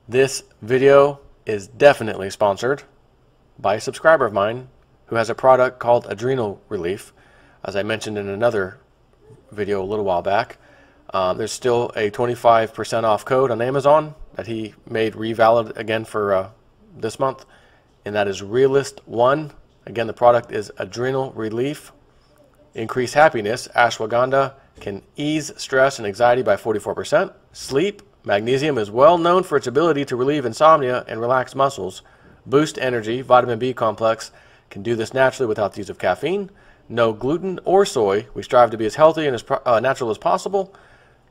This video is definitely sponsored by a subscriber of mine who has a product called Adrenal Relief. As I mentioned in another video a little while back, there's still a 25% off code on Amazon that he made revalid again for this month, and that is REALIST1. Again, the product is Adrenal Relief. Increase happiness. Ashwagandha can ease stress and anxiety by 44%. Sleep. Magnesium is well known for its ability to relieve insomnia and relax muscles. Boost energy. Vitamin B complex can do this naturally without the use of caffeine. No gluten or soy. We strive to be as healthy and as natural as possible.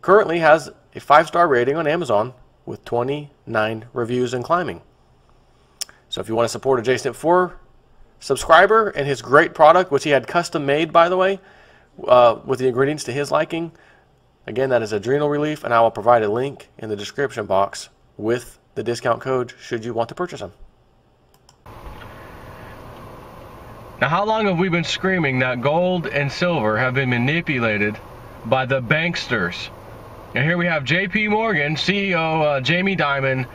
Currently has a 5-star rating on Amazon with 29 reviews and climbing. So if you want to support a JSNP4 subscriber and his great product, which he had custom made, by the way, with the ingredients to his liking, again, that is Adrenal Relief, and I will provide a link in the description box with the discount code should you want to purchase them. Now, how long have we been screaming that gold and silver have been manipulated by the banksters? And here we have JP Morgan CEO Jamie Dimon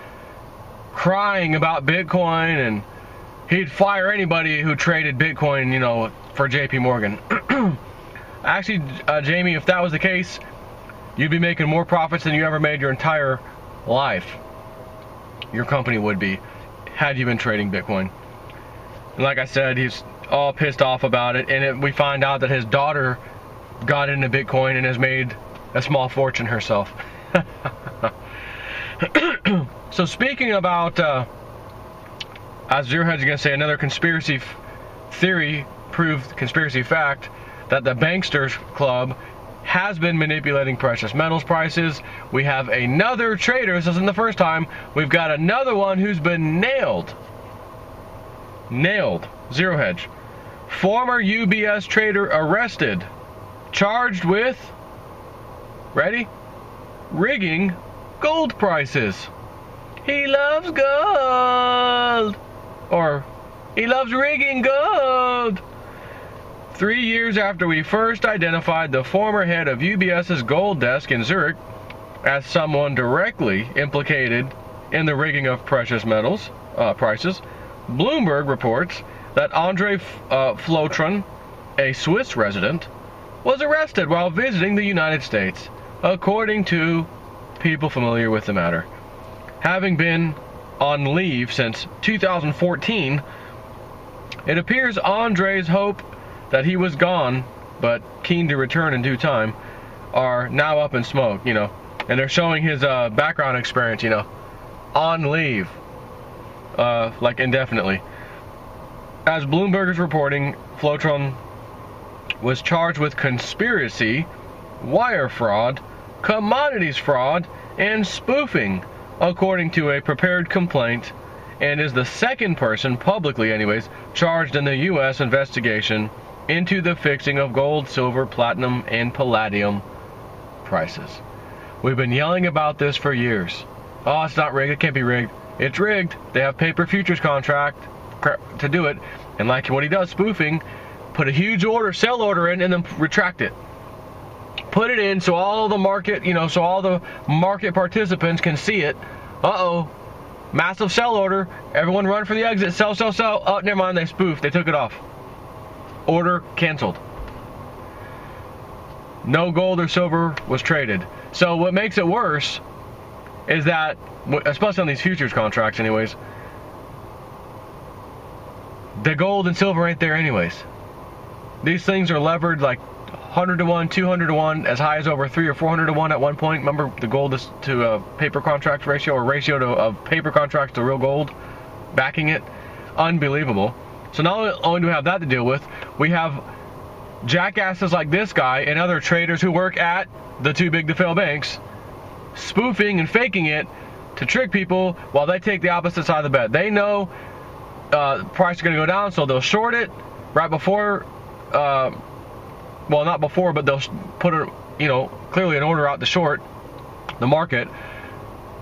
crying about Bitcoin, and he'd fire anybody who traded Bitcoin, you know, for JP Morgan. Actually, Jamie, if that was the case, you'd be making more profits than you ever made your entire life. Your company would be, had you been trading Bitcoin. And like I said, he's all pissed off about it, and we find out that his daughter got into Bitcoin and has made a small fortune herself. So speaking about, as Zero Hedge is going to say, another conspiracy theory proved conspiracy fact, that the Banksters Club has been manipulating precious metals prices. We have another trader, this isn't the first time, we've got another one who's been nailed. Zero Hedge. Former UBS trader arrested, charged with, ready? Rigging gold prices. He loves gold. Or, he loves rigging gold. 3 years after we first identified the former head of UBS's gold desk in Zurich as someone directly implicated in the rigging of precious metals prices, Bloomberg reports that Andre Flotron, a Swiss resident, was arrested while visiting the United States, according to people familiar with the matter. Having been on leave since 2014, it appears Andre's hope that he was gone, but keen to return in due time, are now up in smoke, you know. And they're showing his background experience, you know, on leave, like indefinitely. As Bloomberg is reporting, Flotron was charged with conspiracy, wire fraud, commodities fraud, and spoofing, according to a prepared complaint, and is the second person, publicly anyways, charged in the U.S. investigation into the fixing of gold, silver, platinum, and palladium prices. We've been yelling about this for years. Oh, it's not rigged. It can't be rigged. It's rigged. They have paper futures contract to do it. And like what he does, spoofing, put a huge order, sell order in, and then retract it. Put it in so all the market, you know, so all the market participants can see it. Uh-oh. Massive sell order. Everyone run for the exit. Sell, sell, sell. Oh, never mind. They spoofed. They took it off. Order canceled. No gold or silver was traded. So what makes it worse is that, especially on these futures contracts anyways, the gold and silver ain't there anyways. These things are levered like 100 to 1, 200 to 1, as high as over 300 or 400 to 1 at one point. Remember the gold to paper contract ratio, or ratio of paper contracts to real gold backing it? Unbelievable. So not only do we have that to deal with, we have jackasses like this guy and other traders who work at the too big to fail banks spoofing and faking it to trick people while they take the opposite side of the bet. They know price is going to go down, so they'll short it right before, well, not before, but they'll put a, you know, clearly an order out to short the market.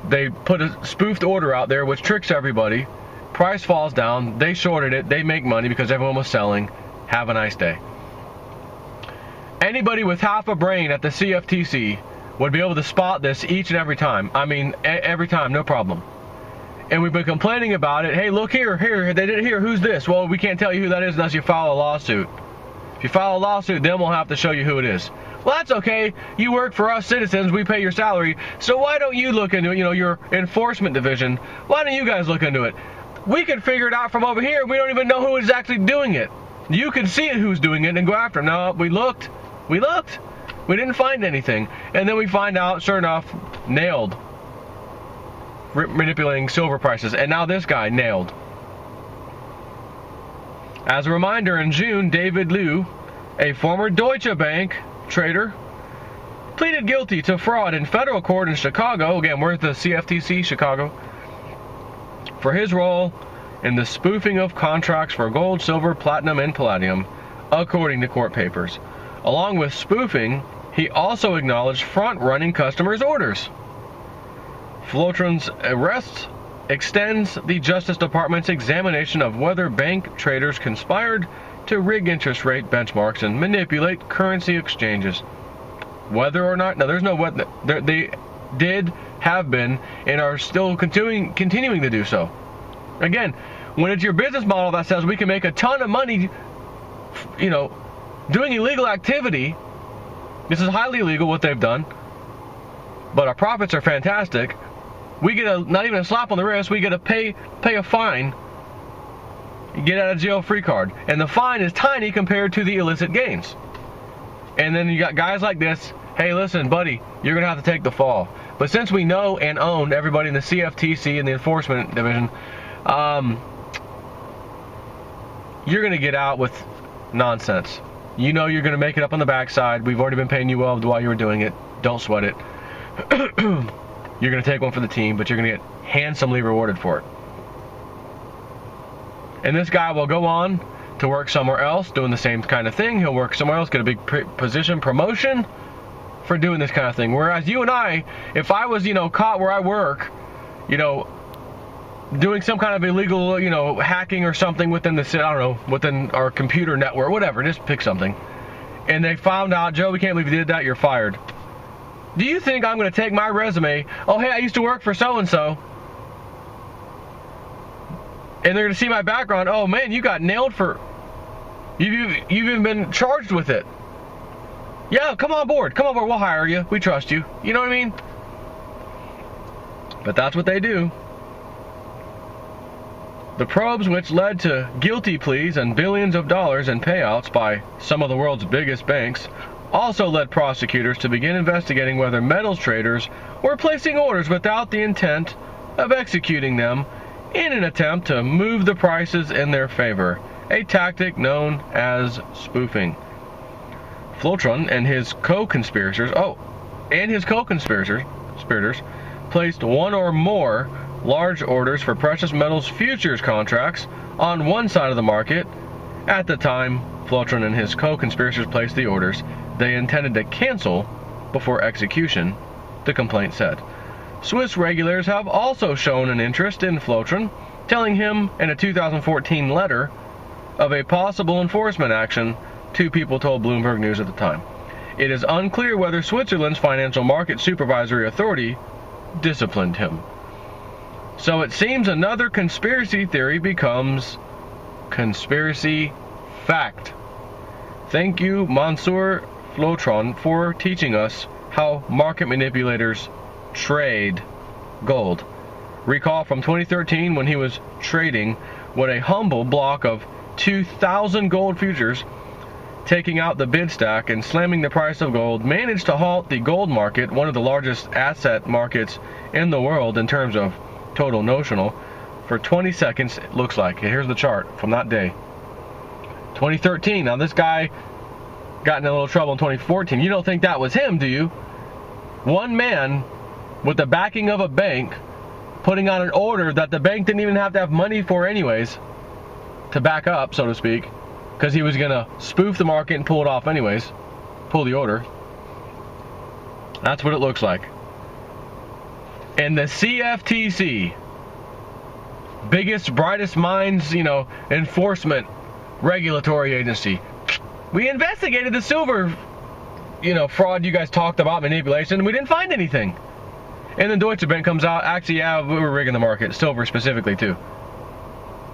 They put a spoofed order out there which tricks everybody. Price falls down, they shorted it, they make money because everyone was selling. Have a nice day. Anybody with half a brain at the CFTC would be able to spot this each and every time. I mean, every time, no problem. And we've been complaining about it. Hey, look here, they did it here. Who's this? Well, we can't tell you who that is unless you file a lawsuit. If you file a lawsuit, then we'll have to show you who it is. Well, that's okay. You work for us citizens. We pay your salary. So why don't you look into it? You know, your enforcement division. Why don't you guys look into it? We can figure it out from over here. We don't even know who is actually doing it. You can see who's doing it and go after it. No, we looked. We didn't find anything. And then we find out, sure enough, nailed. Manipulating silver prices. And now this guy, nailed. As a reminder, in June, David Liu, a former Deutsche Bank trader, pleaded guilty to fraud in federal court in Chicago. Again, we're at the CFTC, Chicago. For his role in the spoofing of contracts for gold, silver, platinum, and palladium, according to court papers. Along with spoofing, he also acknowledged front-running customers' orders. Flotron's arrest extends the Justice Department's examination of whether bank traders conspired to rig interest rate benchmarks and manipulate currency exchanges. Whether or not, now there's no what, they did, have been, and are still continuing to do so. Again, when it's your business model that says we can make a ton of money, you know, doing illegal activity, this is highly illegal what they've done, but our profits are fantastic. We get not even a slap on the wrist, we get to pay a fine, get out of jail free card. And the fine is tiny compared to the illicit gains. And then you got guys like this, hey listen buddy, you're going to have to take the fall. But since we know and own everybody in the CFTC and the enforcement division, you're going to get out with nonsense. You know you're going to make it up on the backside. We've already been paying you well while you were doing it. Don't sweat it. You're going to take one for the team, but you're going to get handsomely rewarded for it. And this guy will go on to work somewhere else doing the same kind of thing. He'll work somewhere else, get a big position promotion for doing this kind of thing. Whereas you and I, if I was, you know, caught where I work, you know, doing some kind of illegal, you know, hacking or something within the, I don't know, within our computer network, whatever, just pick something. And they found out, Joe, we can't believe you did that, you're fired. Do you think I'm going to take my resume, oh, hey, I used to work for so-and-so, and they're going to see my background, oh, man, you got nailed for, you've even been charged with it. Yeah, come on board, we'll hire you, we trust you. You know what I mean? But that's what they do. The probes, which led to guilty pleas and billions of dollars in payouts by some of the world's biggest banks, also led prosecutors to begin investigating whether metals traders were placing orders without the intent of executing them in an attempt to move the prices in their favor, a tactic known as spoofing. Flotron and his co-conspirators, placed one or more large orders for precious metals futures contracts on one side of the market. At the time Flotron and his co-conspirators placed the orders, they intended to cancel before execution, the complaint said. Swiss regulators have also shown an interest in Flotron, telling him in a 2014 letter of a possible enforcement action, two people told Bloomberg News at the time. It is unclear whether Switzerland's Financial Market Supervisory Authority disciplined him. So it seems another conspiracy theory becomes conspiracy fact. Thank you, Monsieur Flotron, for teaching us how market manipulators trade gold. Recall from 2013 when he was trading what a humble block of 2,000 gold futures, taking out the bid stack and slamming the price of gold, managed to halt the gold market, one of the largest asset markets in the world in terms of total notional, for 20 seconds, it looks like. Here's the chart from that day. 2013. Now this guy got in a little trouble in 2014. You don't think that was him, do you? One man with the backing of a bank putting on an order that the bank didn't even have to have money for anyways, to back up, so to speak, because he was going to spoof the market and pull it off anyways, pull the order. That's what it looks like. And the CFTC, biggest, brightest minds, you know, enforcement regulatory agency. We investigated the silver, you know, fraud you guys talked about, manipulation, and we didn't find anything. And then Deutsche Bank comes out, actually, yeah, we were rigging the market, silver specifically too.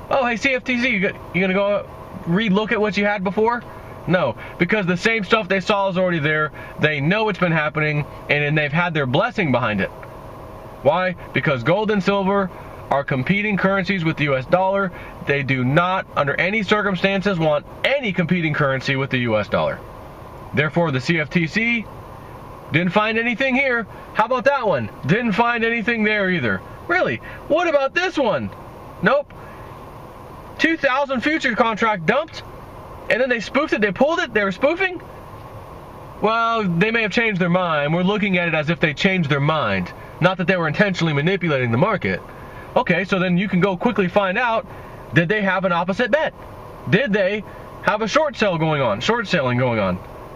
Oh, hey, CFTC, you gonna go re-look at what you had before? No, because the same stuff they saw is already there. They know it's been happening, and then they've had their blessing behind it. Why? Because gold and silver are competing currencies with the US dollar. They do not, under any circumstances, want any competing currency with the US dollar. Therefore, the CFTC didn't find anything here. How about that one? Didn't find anything there either. Really? What about this one? Nope. 2,000 future contract dumped, and then they spoofed it, they pulled it, they were spoofing? Well, they may have changed their mind. We're looking at it as if they changed their mind, not that they were intentionally manipulating the market. Okay, so then you can go quickly find out, did they have an opposite bet? Did they have a short selling going on?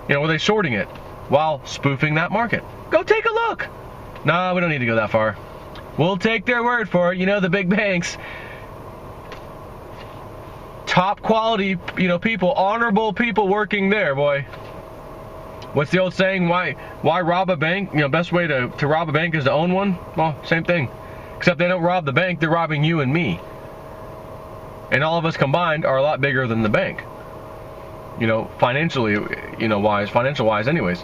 You know, were they shorting it while spoofing that market? Go take a look. Nah, we don't need to go that far. We'll take their word for it. You know, the big banks, top quality, you know, people, honorable people working there, boy. What's the old saying? Why rob a bank? You know, best way to rob a bank is to own one. Well, same thing. Except they don't rob the bank, they're robbing you and me. And all of us combined are a lot bigger than the bank. You know, financially, you know, financial wise anyways.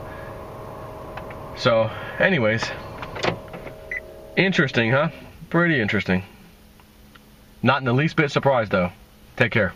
So, anyways. Interesting, huh? Pretty interesting. Not in the least bit surprised, though. Take care.